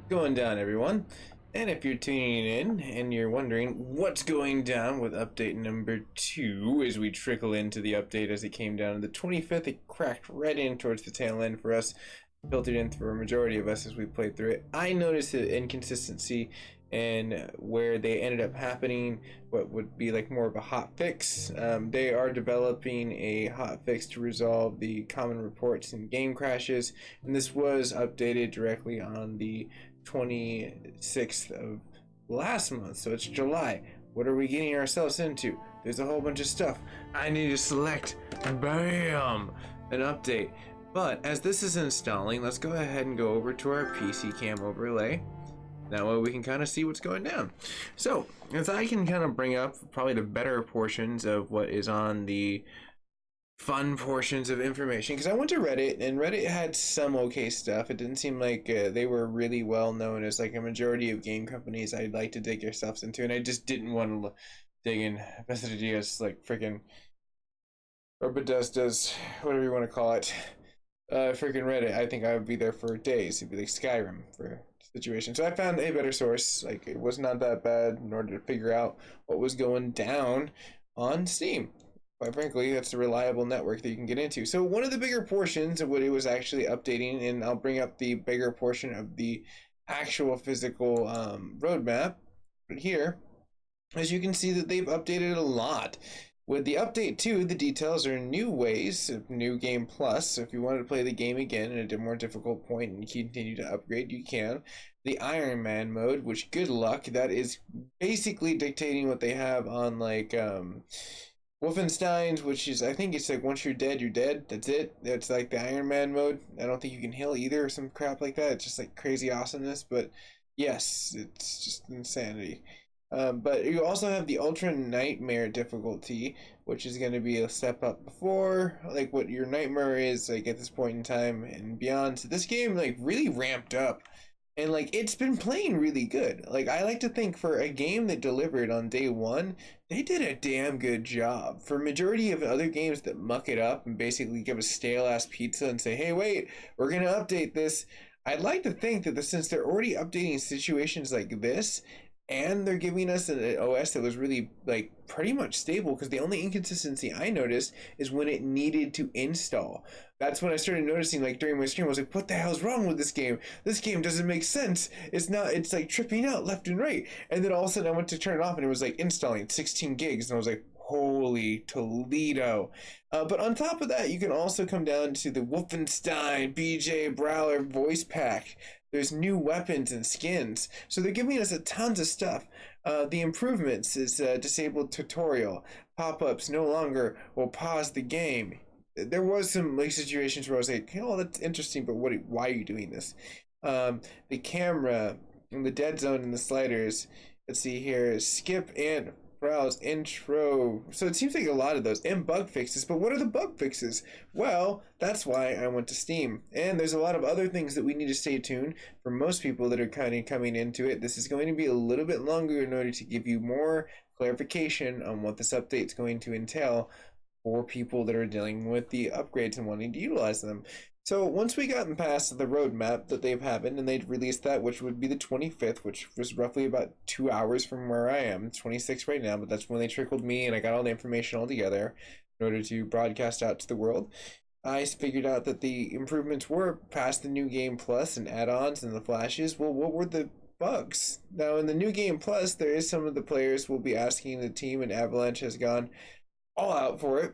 Going down, everyone? And if you're tuning in and you're wondering what's going down with update number 2 as we trickle into the update as it came down on the 25th, it cracked right in towards the tail end for us, filtered in for a majority of us as we played through it. I noticed an inconsistency in where they ended up happening, what would be like more of a hot fix. They are developing a hot fix to resolve the common reports and game crashes, and this was updated directly on the 26th of last month, so it's July. What are we getting ourselves into? There's a whole bunch of stuff. I need to select, bam, an update. But as this is installing, let's go ahead and go over to our PC cam overlay. That way we can kind of see what's going down. So, as I can kind of bring up probably the better portions of what is on the fun portions of information, because I went to Reddit and Reddit had some okay stuff. It didn't seem like they were really well known as like a majority of game companies I'd like to dig yourselves into, and I just didn't want to dig in Bethesda's like freaking, or Bethesda's, whatever you want to call it, freaking Reddit. I think I would be there for days. It'd be like Skyrim for situation. So I found a better source. Like, it was not that bad in order to figure out what was going down on Steam. Quite frankly, that's a reliable network that you can get into. So one of the bigger portions of what it was actually updating, and I'll bring up the bigger portion of the actual physical roadmap right here, as you can see that they've updated a lot. With the update 2, the details are new ways of New Game Plus. So if you wanted to play the game again at a more difficult point and continue to upgrade, you can. The Iron Man mode, which good luck, that is basically dictating what they have on like Wolfenstein's, which is, I think it's like once you're dead, you're dead. That's it. That's like the Iron Man mode. I don't think you can heal either or some crap like that. It's just like crazy awesomeness. But yes, it's just insanity. But you also have the Ultra Nightmare difficulty, which is going to be a step up before, like what your nightmare is like at this point in time and beyond. So this game like really ramped up, and like it's been playing really good. Like, I like to think for a game that delivered on day one, they did a damn good job. For majority of other games that muck it up and basically give a stale ass pizza and say, hey, wait, we're gonna update this. I'd like to think that since they're already updating situations like this, and they're giving us an OS that was really like pretty much stable, because the only inconsistency I noticed is when it needed to install. That's when I started noticing, like during my stream, I was like, what the hell's wrong with this game? This game doesn't make sense. It's like tripping out left and right. And then all of a sudden I went to turn it off and it was like installing 16 gigs, and I was like, holy Toledo. But on top of that, you can also come down to the Wolfenstein BJ Brawler voice pack. There's new weapons and skins. So they're giving us a tons of stuff. The improvements is disabled tutorial. Pop-ups no longer will pause the game. There was some like situations where I was like, oh, that's interesting, but why are you doing this? The camera and the dead zone and the sliders. Let's see here. Skip and browse intro. So it seems like a lot of those and bug fixes. But what are the bug fixes? Well, that's why I went to Steam. And there's a lot of other things that we need to stay tuned. For most people that are kind of coming into it, this is going to be a little bit longer in order to give you more clarification on what this update is going to entail for people that are dealing with the upgrades and wanting to utilize them. So once we gotten past the roadmap that they've happened, and they'd released that, which would be the 25th, which was roughly about 2 hours from where I am. It's 26 right now, but that's when they trickled me and I got all the information all together in order to broadcast out to the world. I figured out that the improvements were past the New Game Plus and add-ons and the flashes. Well, what were the bugs? Now, in the New Game Plus, there is some of the players will be asking the team, and Avalanche has gone all out for it.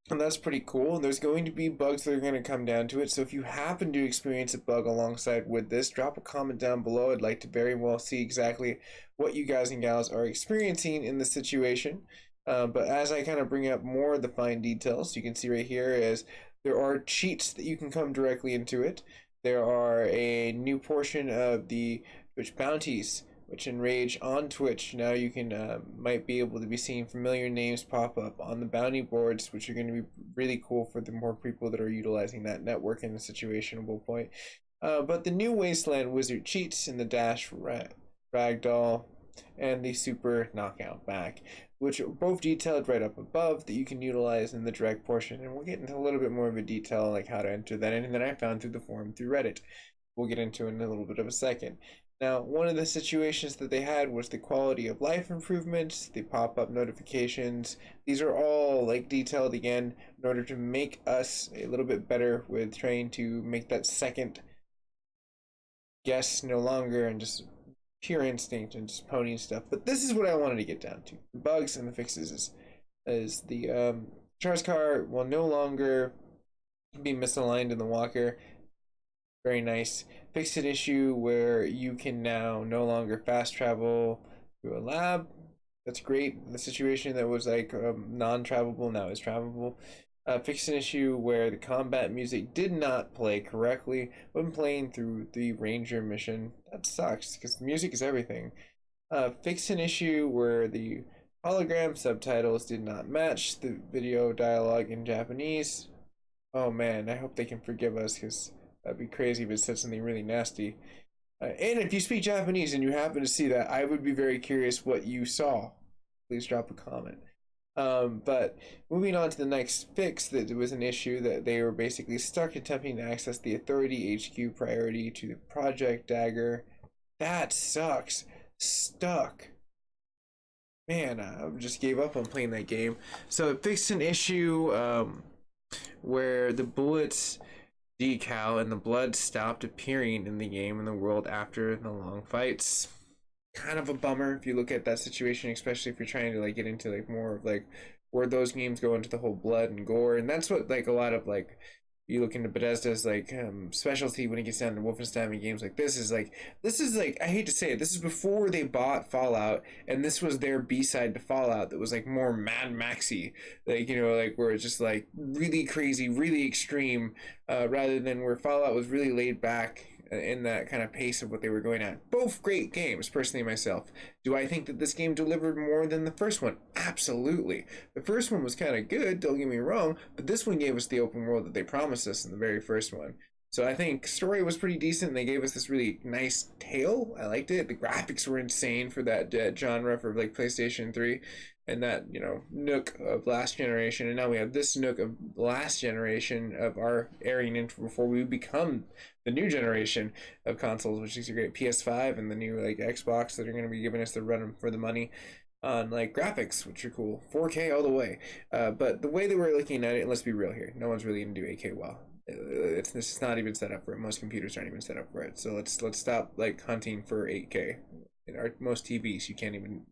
And that's pretty cool. And there's going to be bugs that are going to come down to it. So if you happen to experience a bug alongside with this, drop a comment down below. I'd like to very well see exactly what you guys and gals are experiencing in this situation. But as I kind of bring up more of the fine details, you can see right here is there are cheats that you can come directly into it. There are a new portion of the Twitch bounties, which enrage on Twitch. Now you can might be able to be seeing familiar names pop up on the bounty boards, which are going to be really cool for the more people that are utilizing that network in the situationable point. But the new Wasteland Wizard cheats in the Dash Ragdoll and the Super Knockout Back, which are both detailed right up above that you can utilize in the direct portion. And we'll get into a little bit more of a detail like how to enter that in, and then I found through the forum through Reddit. we'll get into in a little bit of a second. Now, one of the situations that they had was the quality of life improvements, the pop-up notifications. These are all like detailed again in order to make us a little bit better with trying to make that second guess no longer and just pure instinct and just pony stuff. But this is what I wanted to get down to: the bugs and the fixes. Is the Char's car will no longer be misaligned in the walker. Very nice. Fixed an issue where you can now no longer fast travel through a lab. That's great. The situation that was like non-travelable now is travelable. Fixed an issue where the combat music did not play correctly when playing through the ranger mission. That sucks because music is everything. Fixed an issue where the hologram subtitles did not match the video dialogue in Japanese. Oh man, I hope they can forgive us, because that'd be crazy if it said something really nasty. And if you speak Japanese and you happen to see that, I would be very curious what you saw. Please drop a comment. But moving on to the next fix, that there was an issue that they were basically stuck attempting to access the Authority HQ priority to the Project Dagger. That sucks. Stuck. Man, I just gave up on playing that game. So it fixed an issue where the bullets decal and the blood stopped appearing in the game in the world after the long fights. Kind of a bummer if you look at that situation, especially if you're trying to like get into like more of like where those games go into the whole blood and gore. And that's what like a lot of like, you look into Bethesda's like specialty when it gets down to Wolfenstein and games like this is like I hate to say it, this is before they bought Fallout, and this was their B-side to Fallout that was like more Mad Maxy, like, you know, like where it's just like really crazy, really extreme, rather than where Fallout was really laid back in that kind of pace of what they were going at. Both great games, personally myself. Do I think that this game delivered more than the first one? Absolutely. The first one was kind of good, don't get me wrong, but this one gave us the open world that they promised us in the very first one. So I think story was pretty decent, and they gave us this really nice tale. I liked it. The graphics were insane for that genre for like PlayStation 3 and that, you know, nook of last generation. And now we have this nook of last generation of our airing into before we become the new generation of consoles, which is a great PS5 and the new like Xbox that are going to be giving us the run for the money on like graphics, which are cool. 4K all the way. But the way that we're looking at it, let's be real here, no one's really going to do 8K well. This is not even set up for it. Most computers aren't even set up for it. So let's stop like hunting for 8K. In our most TVs, you can't even.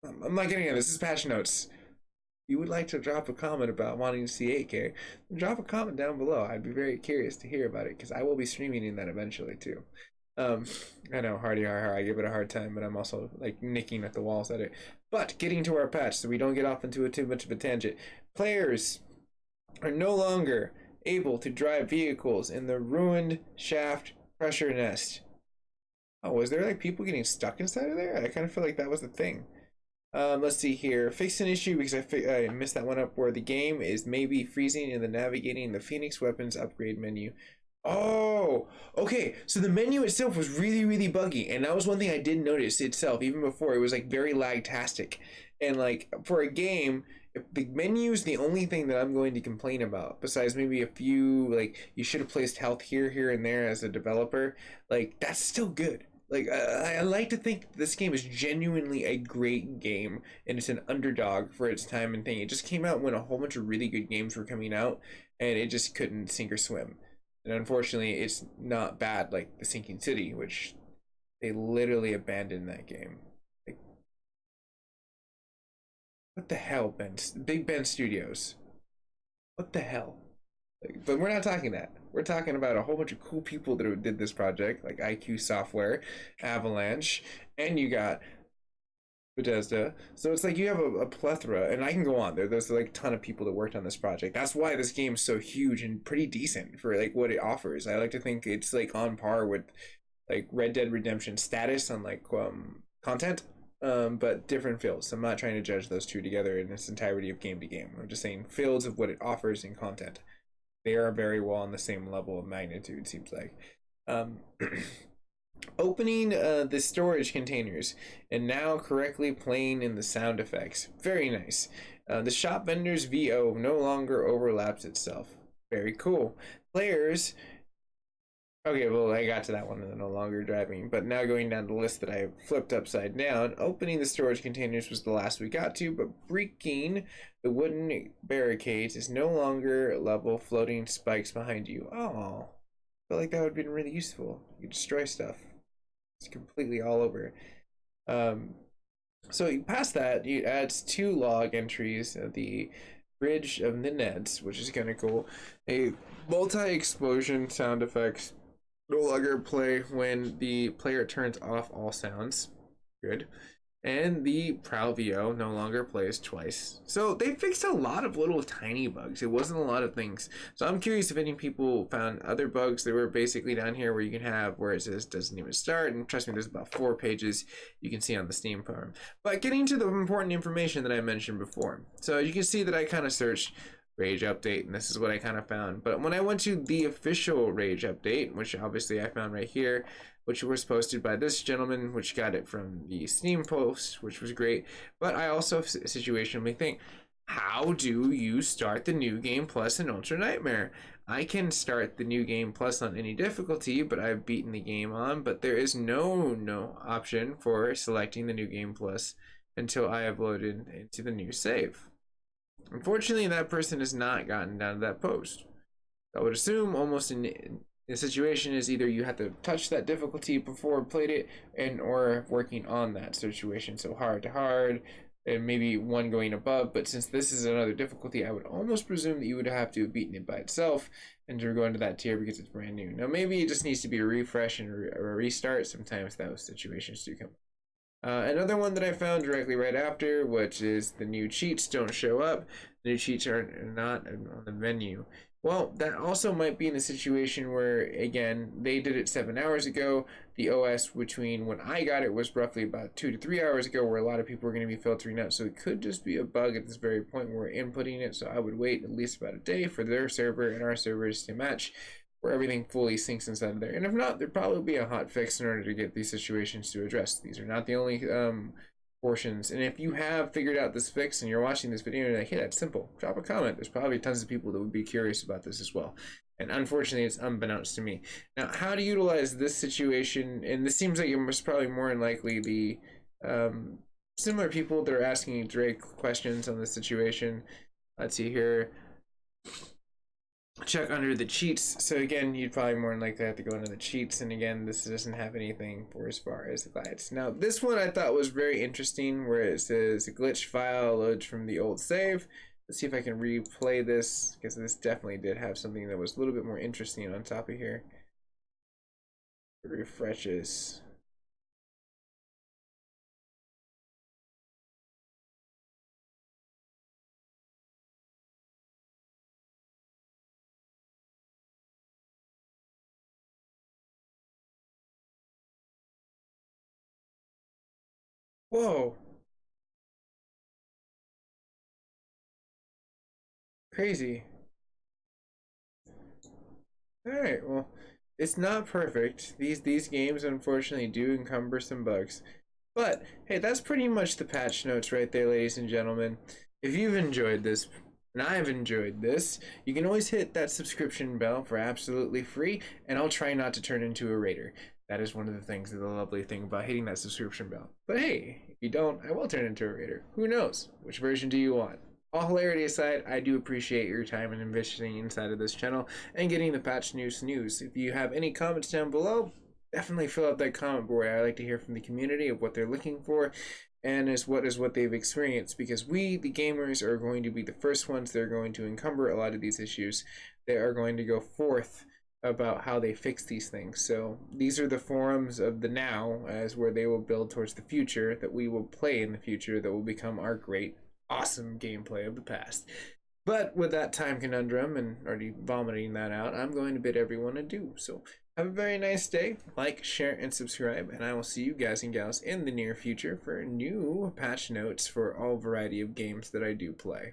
I'm not getting at this. This is patch notes. If you would like to drop a comment about wanting to see 8K, drop a comment down below. I'd be very curious to hear about it, because I will be streaming in that eventually too. I know, hardy I give it a hard time, but I'm also like nicking at the walls at it. But getting to our patch, so we don't get off into too much of a tangent. Players are no longer able to drive vehicles in the ruined shaft pressure nest. Oh, was there like people getting stuck inside of there? I kind of feel like that was the thing. Let's see here. Fix an issue, because I missed that one up, where the game is maybe freezing in the navigating the Phoenix weapons upgrade menu. Oh, okay. So the menu itself was really, really buggy, and that was one thing I did notice itself even before. It was like very lag-tastic, and like for a game, if the menu is the only thing that I'm going to complain about, besides maybe a few like you should have placed health here, and there as a developer, like that's still good. Like I like to think this game is genuinely a great game, and it's an underdog for its time and thing. It just came out when a whole bunch of really good games were coming out, and it just couldn't sink or swim. And unfortunately, it's not bad like The Sinking City, which they literally abandoned that game. Like, what the hell, Big Ben Studios? What the hell? Like, but we're not talking that. We're talking about a whole bunch of cool people that did this project, like IQ Software, Avalanche, and you got Bethesda. So it's like you have a plethora, and I can go on. There's like a ton of people that worked on this project. That's why this game's so huge and pretty decent for like what it offers. I like to think it's like on par with like Red Dead Redemption status on like content, but different fields. So I'm not trying to judge those two together in its entirety of game to game. I'm just saying fields of what it offers in content. They are very well on the same level of magnitude, seems like. Opening the storage containers and now correctly playing in the sound effects. Very nice. The shop vendor's VO no longer overlaps itself. Very cool. Players Okay, well, I got to that one and no longer driving. But now going down the list that I flipped upside down, opening the storage containers was the last we got to, but breaking the wooden barricades is no longer level floating spikes behind you. Oh, I feel like that would have been really useful. You destroy stuff. It's completely all over. Um, so past that, it adds 2 log entries of the Bridge of the Neds, which is kind of cool. A multi-explosion sound effects no longer play when the player turns off all sounds. Good. And the Prowl VO no longer plays twice. So they fixed a lot of little tiny bugs. It wasn't a lot of things. So I'm curious if any people found other bugs that were basically down here where you can have where it says doesn't even start. And trust me, there's about 4 pages you can see on the Steam forum. But getting to the important information that I mentioned before. So you can see that I kind of searched Rage update, and this is what I kind of found. But when I went to the official Rage update, which obviously I found right here, which was posted by this gentleman, which got it from the Steam post, which was great. But I also situationally think, how do you start the New Game Plus in Ultra Nightmare? I can start the New Game Plus on any difficulty, but I've beaten the game on, but there is no option for selecting the New Game Plus until I have loaded into the new save. Unfortunately, that person has not gotten down to that post. I would assume almost in the situation is either you have to touch that difficulty before played it and or working on that situation. So hard to hard and maybe one going above. But since this is another difficulty, I would almost presume that you would have to have beaten it by itself and to go into that tier because it's brand new. Now maybe it just needs to be a refresh and a restart. Sometimes those situations do come. Another one that I found directly right after, which is the new cheats don't show up. The new cheats are not on the menu. Well, that also might be in a situation where, again, they did it 7 hours ago. The OS between when I got it was roughly about 2 to 3 hours ago, where a lot of people are going to be filtering out. So it could just be a bug at this very point where we're inputting it. So I would wait at least about a day for their server and our servers to match, where everything fully syncs inside of there. And if not, there'd probably be a hot fix in order to get these situations to address. These are not the only portions. And if you have figured out this fix and you're watching this video and you're like, hey, that's simple, drop a comment. There's probably tons of people that would be curious about this as well. And unfortunately, it's unbeknownst to me. Now, how to utilize this situation, and this seems like it was probably more than likely the similar people that are asking direct questions on this situation. Let's see here. Check under the cheats. So again, you'd probably more than likely have to go into the cheats, and again, this doesn't have anything for as far as the glides. Now this one I thought was very interesting, where it says a glitch file loads from the old save. Let's see if I can replay this, because this definitely did have something that was a little bit more interesting on top of here. It refreshes. Whoa, crazy. Alright, well, it's not perfect. These games unfortunately do encumber some bugs. But hey, that's pretty much the patch notes right there, ladies and gentlemen. If you've enjoyed this, and I've enjoyed this, you can always hit that subscription bell for absolutely free, and I'll try not to turn into a raider. That is one of the things, the lovely thing about hitting that subscription bell. But hey, if you don't, I will turn into a raider. Who knows? Which version do you want? All hilarity aside, I do appreciate your time and investing inside of this channel and getting the patch news. If you have any comments down below, definitely fill out that comment board. I like to hear from the community of what they're looking for and what they've experienced, because we, the gamers, are going to be the first ones that are going to encumber a lot of these issues. They are going to go forth about how they fix these things. So these are the forums of the now, as where they will build towards the future that we will play in the future, that will become our great awesome gameplay of the past. But with that time conundrum and already vomiting that out, I'm going to bid everyone adieu. So have a very nice day. Like, share, and subscribe, and I will see you guys and gals in the near future for new patch notes for all variety of games that I do play.